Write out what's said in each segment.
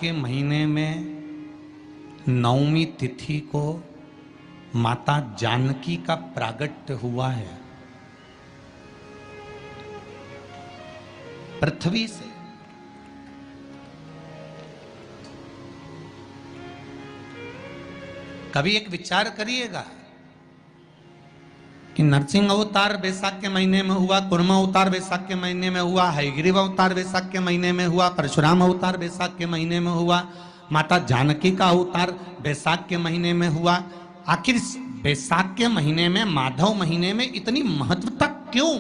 के महीने में नवमी तिथि को माता जानकी का प्रागट्य हुआ है पृथ्वी से। कभी एक विचार करिएगा कि नरसिंह अवतार बैसाख के महीने में हुआ, कुर्मा अवतार बैसाख के महीने में हुआ, हयग्रीव अवतार बैसाख के महीने में हुआ, परशुराम अवतार बैसाख के महीने में हुआ, माता जानकी का अवतार बैसाख के महीने में हुआ। आखिर बैसाख के महीने में, माधव महीने में इतनी महत्वता क्यों?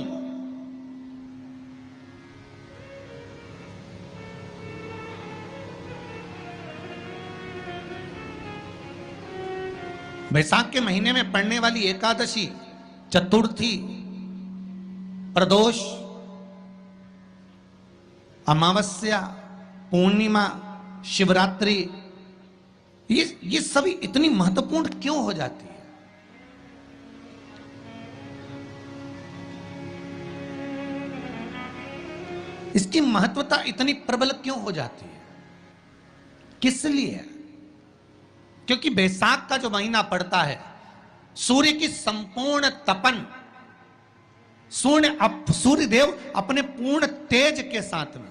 बैसाख के महीने में पड़ने वाली एकादशी, चतुर्थी, प्रदोष, अमावस्या, पूर्णिमा, शिवरात्रि, ये सभी इतनी महत्वपूर्ण क्यों हो जाती है? इसकी महत्वता इतनी प्रबल क्यों हो जाती है? किस लिए? क्योंकि बैसाख का जो महीना पड़ता है, सूर्य की संपूर्ण तपन, सूर्य देव अपने पूर्ण तेज के साथ में,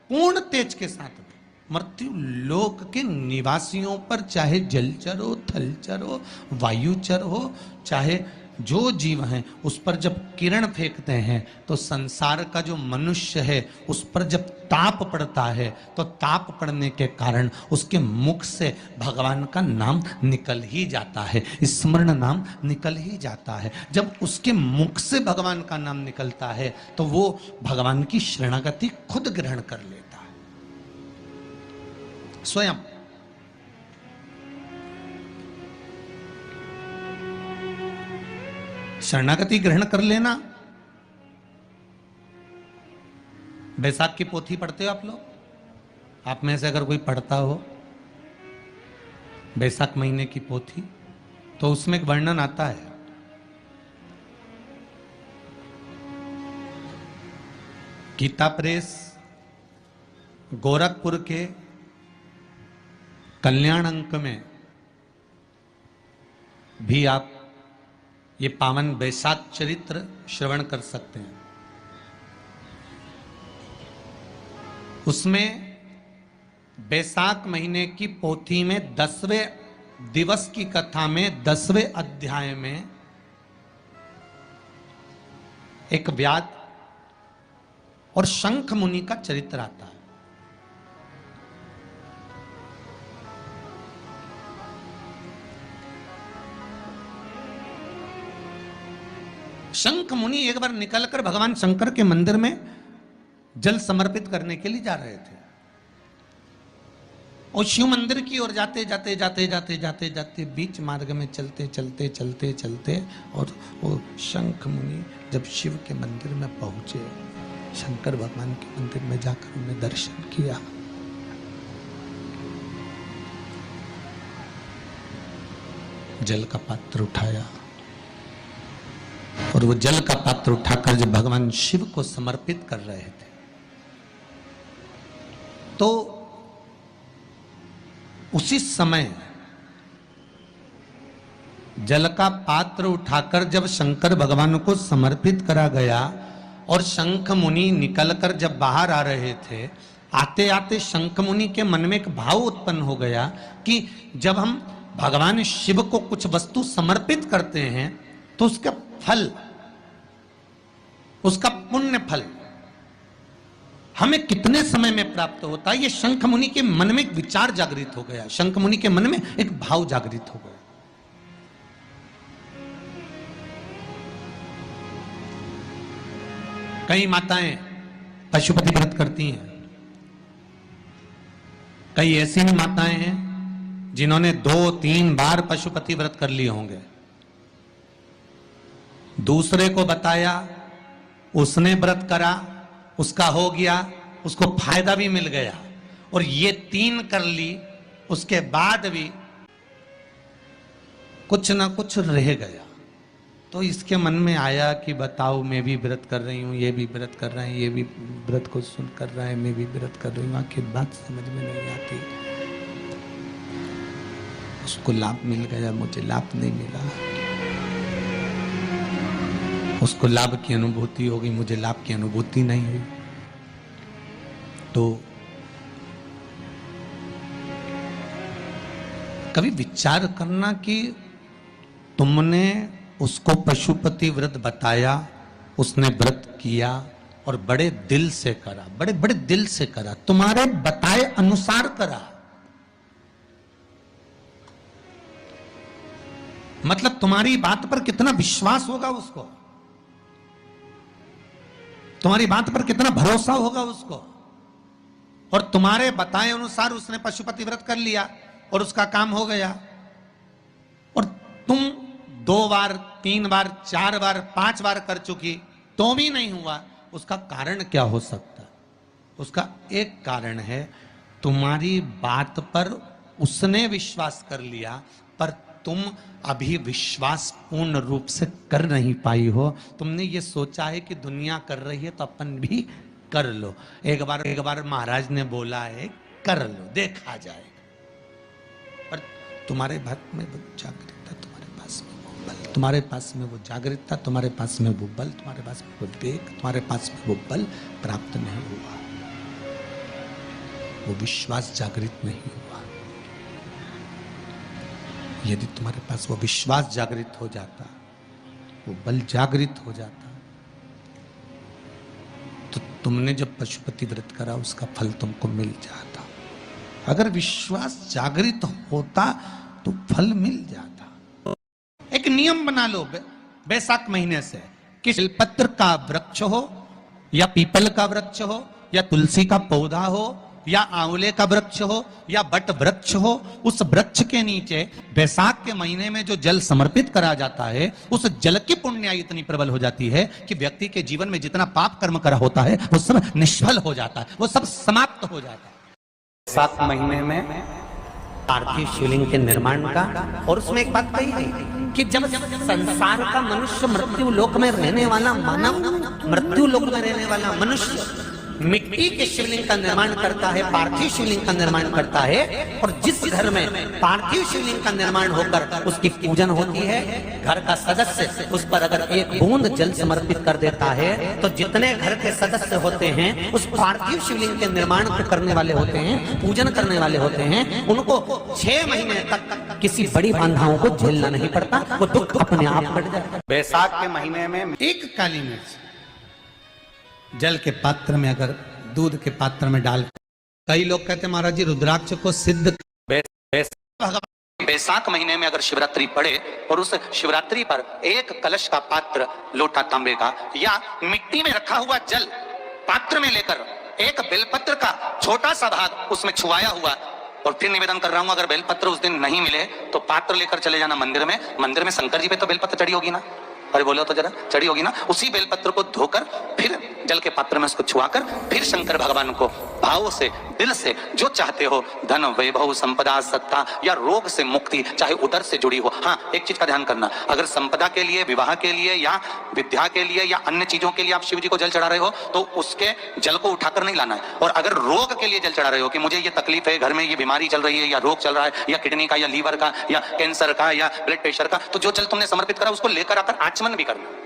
पूर्ण तेज के साथ में मृत्यु लोक के निवासियों पर, चाहे जलचर हो, थलचर हो, वायुचर हो, चाहे जो जीव हैं, उस पर जब किरण फेंकते हैं तो संसार का जो मनुष्य है उस पर जब ताप पड़ता है तो ताप पड़ने के कारण उसके मुख से भगवान का नाम निकल ही जाता है, स्मरण नाम निकल ही जाता है। जब उसके मुख से भगवान का नाम निकलता है तो वो भगवान की शरणागति खुद ग्रहण कर लेता है स्वयं। शरणागति ग्रहण कर लेना। बैसाख की पोथी पढ़ते हो आप लोग? आप में से अगर कोई पढ़ता हो बैसाख महीने की पोथी, तो उसमें एक वर्णन आता है गीता प्रेस गोरखपुर के कल्याण अंक में भी आप ये पावन बैसाख चरित्र श्रवण कर सकते हैं। उसमें बैसाख महीने की पोथी में 10वें दिवस की कथा में 10वें अध्याय में एक व्याध और शंख मुनि का चरित्र आता है। शंख मुनि एक बार निकलकर भगवान शंकर के मंदिर में जल समर्पित करने के लिए जा रहे थे और शिव मंदिर की ओर जाते जाते जाते जाते जाते जाते बीच मार्ग में चलते चलते चलते चलते और वो शंख मुनि जब शिव के मंदिर में पहुंचे, शंकर भगवान के मंदिर में जाकर उन्हें दर्शन किया, जल का पात्र उठाया और वो जल का पात्र उठाकर जब भगवान शिव को समर्पित कर रहे थे तो उसी समय जल का पात्र उठाकर जब शंकर भगवान को समर्पित करा गया और शंख मुनि निकलकर जब बाहर आ रहे थे, आते आते शंख मुनि के मन में एक भाव उत्पन्न हो गया कि जब हम भगवान शिव को कुछ वस्तु समर्पित करते हैं तो उसका फल, उसका पुण्य फल हमें कितने समय में प्राप्त होता है। ये शंख मुनि के मन में एक विचार जागृत हो गया, शंख मुनि के मन में एक भाव जागृत हो गया। कई माताएं पशुपति व्रत करती हैं, कई ऐसी भी माताएं हैं जिन्होंने 2-3 बार पशुपति व्रत कर लिए होंगे, दूसरे को बताया, उसने व्रत करा, उसका हो गया, उसको फायदा भी मिल गया, और ये 3 कर ली, उसके बाद भी कुछ ना कुछ रह गया। तो इसके मन में आया कि बताओ, मैं भी व्रत कर रही हूँ, ये भी व्रत कर रहे हैं, ये भी व्रत को सुन कर रहा है, मैं भी व्रत कर रही हूँ, आखिर बात समझ में नहीं आती। उसको लाभ मिल गया, मुझे लाभ नहीं मिला। उसको लाभ की अनुभूति होगी, मुझे लाभ की अनुभूति नहीं हुई। तो कभी विचार करना कि तुमने उसको पशुपति व्रत बताया, उसने व्रत किया और बड़े दिल से करा, बड़े बड़े दिल से करा, तुम्हारे बताए अनुसार करा। मतलब तुम्हारी बात पर कितना विश्वास होगा उसको, तुम्हारी बात पर कितना भरोसा होगा उसको। और तुम्हारे बताए अनुसार उसने पशुपति व्रत कर लिया और उसका काम हो गया। और तुम 2 बार 3 बार 4 बार 5 बार कर चुकी तो भी नहीं हुआ। उसका कारण क्या हो सकता? उसका एक कारण है, तुम्हारी बात पर उसने विश्वास कर लिया पर तुम अभी विश्वास पूर्ण रूप से कर नहीं पाई हो। तुमने ये सोचा है कि दुनिया कर रही है तो अपन भी कर लो। एक बार महाराज ने बोला है कर लो, देखा जाएगा। पर तुम्हारे भारत में वो जागृत था, तुम्हारे पास में वो बल, तुम्हारे पास में वो जागृत था, तुम्हारे पास में वो बल, तुम्हारे पास में वो वेग, तुम्हारे पास में वो बल प्राप्त नहीं हुआ, वो विश्वास जागृत नहीं हुआ। यदि तुम्हारे पास वो विश्वास जागृत हो जाता, वो बल जागृत हो जाता, तो तुमने जब पशुपति व्रत करा उसका फल तुमको मिल जाता। अगर विश्वास जागृत होता तो फल मिल जाता। एक नियम बना लो बैसाख महीने से कि बेलपत्र का वृक्ष हो या पीपल का वृक्ष हो या तुलसी का पौधा हो या आंवले का वृक्ष हो या बट वृक्ष हो, उस वृक्ष के नीचे बैसाख के महीने में जो जल समर्पित करा जाता है, उस जल की पुण्य इतनी प्रबल हो जाती है कि व्यक्ति के जीवन में जितना पाप कर्म करा होता है वो सब निष्फल हो जाता है, वो सब समाप्त हो जाता है। बैसाख महीने में पार्थिव शिवलिंग के निर्माण का, और उसमें एक बात कही है कि जब संसार का मनुष्य, मृत्यु लोक में रहने वाला मानव, मृत्यु लोक में रहने वाला मनुष्य मिट्टी के शिवलिंग का निर्माण करता है, पार्थिव शिवलिंग का निर्माण करता है, और जिस घर में पार्थिव शिवलिंग का निर्माण होकर उसकी पूजन होती है, घर का सदस्य उस पर अगर एक बूंद जल समर्पित कर देता है तो जितने घर के सदस्य होते हैं उस पार्थिव शिवलिंग के निर्माण को करने वाले होते हैं, पूजन करने वाले होते हैं, उनको 6 महीने तक किसी बड़ी बाधाओं को झेलना नहीं पड़ता, वो दुख अपने आप कट जाता है। बैसाख के महीने में एक काली मिर्च जल के पात्र में, अगर दूध के पात्र में डाल, कई लोग कहते हैं महाराज जी रुद्राक्ष को सिद्ध, बैसाख महीने में अगर शिवरात्रि पड़े और उस शिवरात्रि पर एक कलश का पात्र, लोटा तांबे का या मिट्टी में रखा हुआ जल पात्र में लेकर एक बेलपत्र का छोटा सा भाग उसमें छुआया हुआ, और फिर निवेदन कर रहा हूं अगर बेलपत्र उस दिन नहीं मिले तो पात्र लेकर चले जाना मंदिर में, मंदिर में शंकर जी पे तो बेलपत्र चढ़ी होगी ना, अरे बोलो तो जरा, चढ़ी होगी ना, उसी बेलपत्र को धोकर फिर जल के पात्र में उसको छुआकर फिर शंकर भगवान को भाव से, दिल से जो चाहते हो, धन वैभव संपदा सत्ता या रोग से मुक्ति, चाहे उदर से जुड़ी हो। हाँ, एक चीज का ध्यान करना, अगर संपदा के लिए, विवाह के लिए या विद्या के लिए या अन्य चीजों के लिए आप शिव जी को जल चढ़ा रहे हो तो उसके जल को उठाकर नहीं लाना है। और अगर रोग के लिए जल चढ़ा रहे हो कि मुझे ये तकलीफ है, घर में ये बीमारी चल रही है या रोग चल रहा है या किडनी का या लीवर का या कैंसर का या ब्लड प्रेशर का, तो जो जल तुमने समर्पित करा उसको लेकर आकर आचमन भी करना।